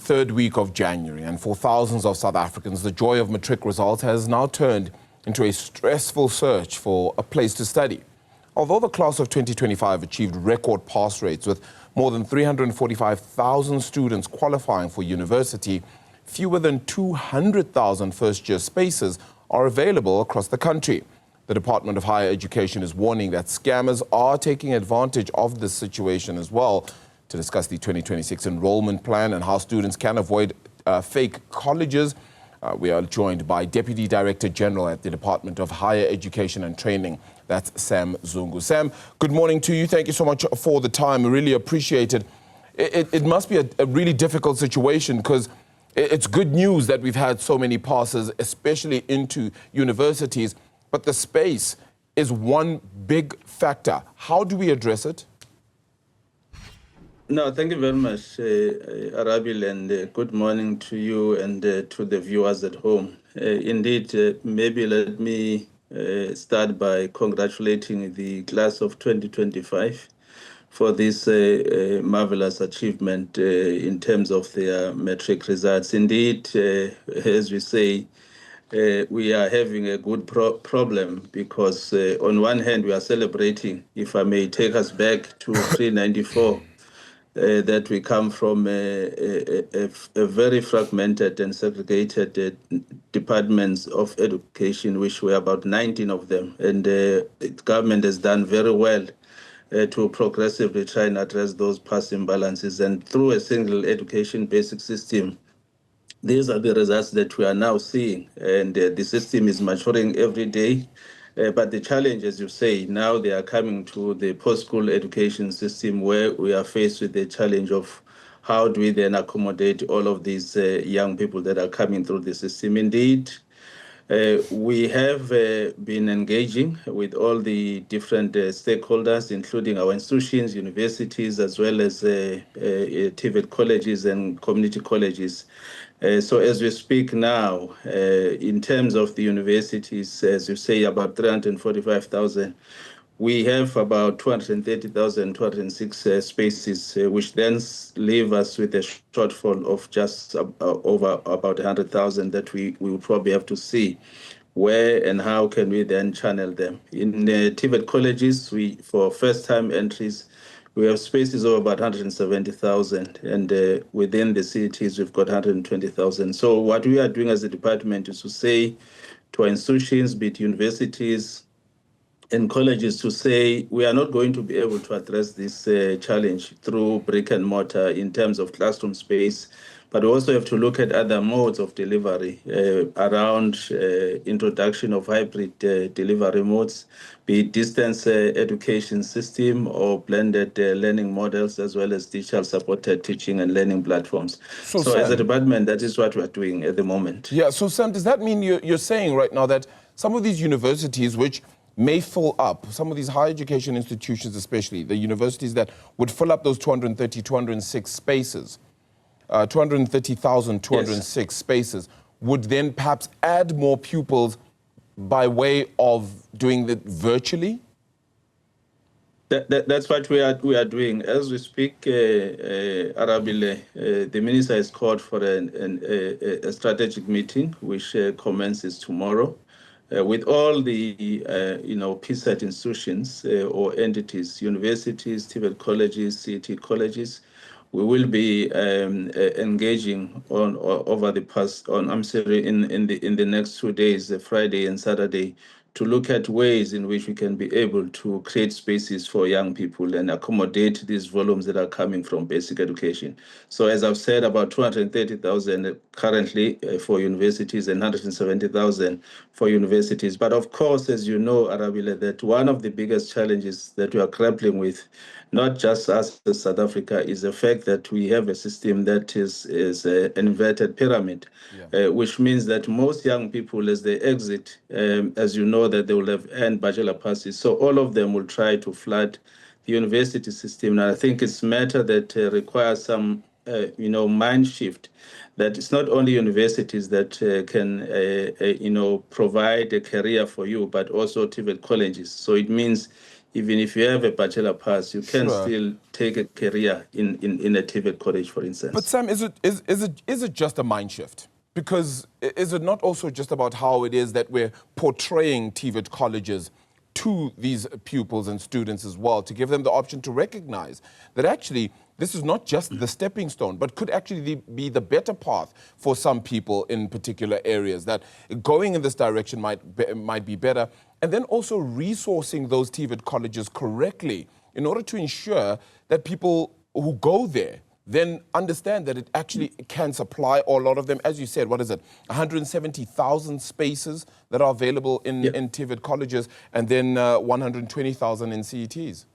third week of January, and for thousands of South Africans, the joy of matric results has now turned into a stressful search for a place to study. Although the class of 2025 achieved record pass rates with more than 345,000 students qualifying for university, fewer than 200,000 first-year spaces are available across the country. The Department of Higher Education is warning that scammers are taking advantage of this situation as well. To discuss the 2026 enrollment plan and how students can avoid fake colleges, we are joined by Deputy Director General at the Department of Higher Education and Training. That's Sam Zungu. Sam, good morning to you. Thank you so much for the time. I really appreciate it. It must be a really difficult situation because it's good news that we've had so many passes, especially into universities, but the space is one big factor. How do we address it? No, thank you very much, Arabil, and good morning to you and to the viewers at home. Indeed, maybe let me start by congratulating the class of 2025 for this marvelous achievement in terms of their matric results. Indeed, as we say, we are having a good problem because on one hand, we are celebrating, if I may take us back to 394, that we come from a very fragmented and segregated departments of education, which were about 19 of them. And the government has done very well to progressively try and address those pass imbalances. And through a single education basic system, these are the results that we are now seeing. And the system is maturing every day. But the challenge, as you say, now they are coming to the post-school education system where we are faced with the challenge of how do we then accommodate all of these young people that are coming through the system. Indeed, we have been engaging with all the different stakeholders, including our institutions, universities, as well as TVET colleges and community colleges. So as we speak now, in terms of the universities, as you say, about 345,000, we have about 230,000, 206 spaces, which then leave us with a shortfall of just over about 100,000 that we will probably have to see where and how can we then channel them. In the TVET colleges, for first-time entries, we have spaces of about 170,000, and within the cities, we've got 120,000. So what we are doing as a department is to say to our institutions, be it universities and colleges, to say we are not going to be able to address this challenge through brick and mortar in terms of classroom space, but we also have to look at other modes of delivery around introduction of hybrid delivery modes, be it distance education system or blended learning models, as well as digital supported teaching and learning platforms. So Sam, as a department, that is what we're doing at the moment. Yeah, so Sam, does that mean you're saying right now that some of these universities which may fill up, some of these higher education institutions especially, the universities that would fill up those 230, 206 spaces, 230,000, 206 yes. spaces, would then perhaps add more pupils by way of doing it virtually? That's what we are doing. As we speak, Arabile, the minister has called for a strategic meeting, which commences tomorrow, with all the PSET institutions or entities, universities, TVET colleges, CET colleges. We will be engaging in the next 2 days, Friday and Saturday, to look at ways in which we can be able to create spaces for young people and accommodate these volumes that are coming from basic education. So as I've said, about 230,000 currently for universities and 170,000 for universities. But of course, as you know, Arabile, that one of the biggest challenges that we are grappling with, not just us as South Africa, is the fact that we have a system that is an inverted pyramid, which means that most young people, as they exit, as you know, that they will have earned bachelor passes. So all of them will try to flood the university system. And I think it's a matter that requires some, mind shift, that it's not only universities that can, provide a career for you, but also TVET colleges. So it means even if you have a bachelor pass, you can Sure. still take a career in a TVET college, for instance. But Sam, is it just a mind shift? Because is it not also just about how it is that we're portraying TVET colleges to these pupils and students as well, to give them the option to recognize that actually this is not just the stepping stone, but could actually be the better path for some people in particular areas, that going in this direction might be better, and then also resourcing those TVET colleges correctly in order to ensure that people who go there then understand that it actually can supply a lot of them. As you said, what is it, 170,000 spaces that are available in TVET colleges, and then 120,000 in CETs.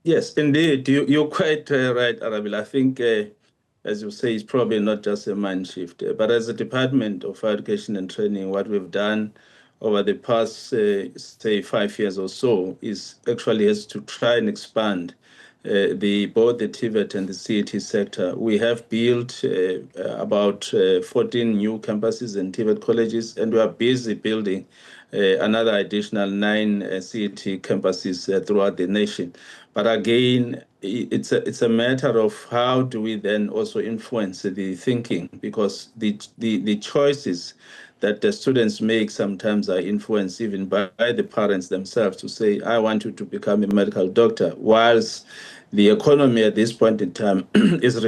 Yes, indeed. You're quite right, Arabil. I think, as you say, it's probably not just a mind shift. But as a Department of Education and Training, what we've done over the past, say, 5 years or so is actually has to try and expand both the TVET and the CET sector. We have built about 14 new campuses and TVET colleges, and we are busy building another additional 9 CET campuses throughout the nation. But again, it's a matter of how do we then also influence the thinking, because the choices that the students make sometimes are influenced even by the parents themselves to say, I want you to become a medical doctor, whilst the economy at this point in time is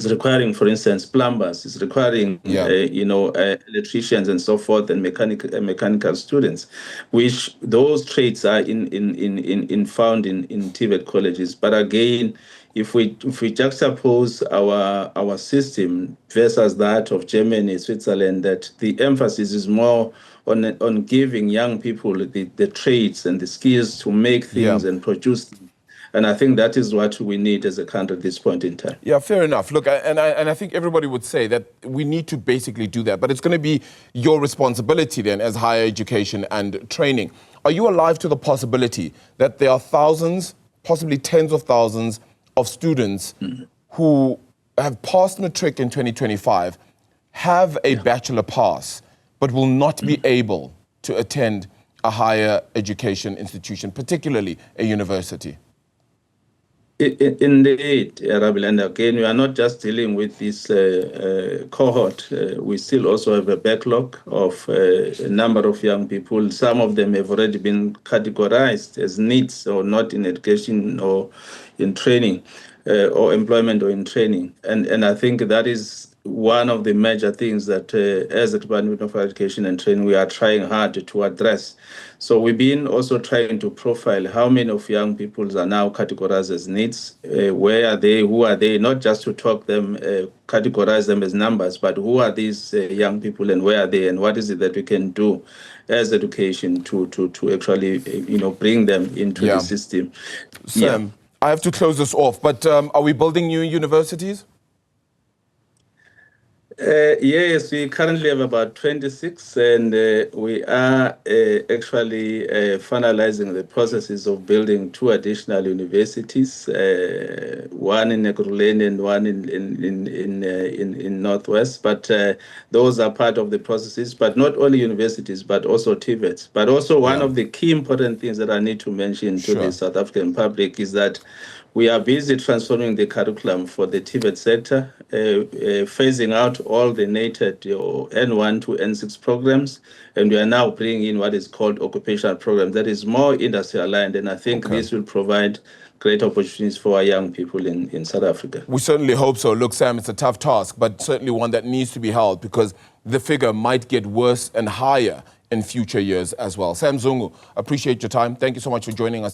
requiring, for instance, plumbers, is requiring, electricians and so forth, and mechanical students, which those trades are found in TVET colleges. But again, if we juxtapose our system versus that of Germany, Switzerland, that the emphasis is more on giving young people the trades and the skills to make things and produce things. And I think that is what we need as a country at this point in time. Yeah, fair enough. Look, and I think everybody would say that we need to basically do that, but it's going to be your responsibility then as higher education and training. Are you alive to the possibility that there are thousands, possibly tens of thousands of students who have passed matric in 2025, have a bachelor pass, but will not be able to attend a higher education institution, particularly a university? Indeed, Arabil, and again, we are not just dealing with this cohort. We still also have a backlog of a number of young people. Some of them have already been categorized as needs or not in education or in training or employment or in training. And I think that is one of the major things that as the Department of Education and Training, we are trying hard to address. So we've been also trying to profile how many of young people are now categorized as needs, where are they, who are they, not just to talk them, categorize them as numbers, but who are these young people and where are they, and what is it that we can do as education to actually, bring them into the system. Sam, I have to close this off, but are we building new universities? Yes, we currently have about 26, and we are actually finalizing the processes of building 2 additional universities, one in Ekurhuleni and one in Northwest. But those are part of the processes, but not only universities, but also TVETs. But also one of the key important things that I need to mention to the South African public is that we are busy transforming the curriculum for the TVET sector, phasing out all the NATED or N1 to N6 programs, and we are now bringing in what is called occupational programs that is more industry aligned, and I think this will provide great opportunities for our young people in South Africa. We certainly hope so. Look, Sam, it's a tough task, but certainly one that needs to be held, because the figure might get worse and higher in future years as well. Sam Zungu, appreciate your time. Thank you so much for joining us.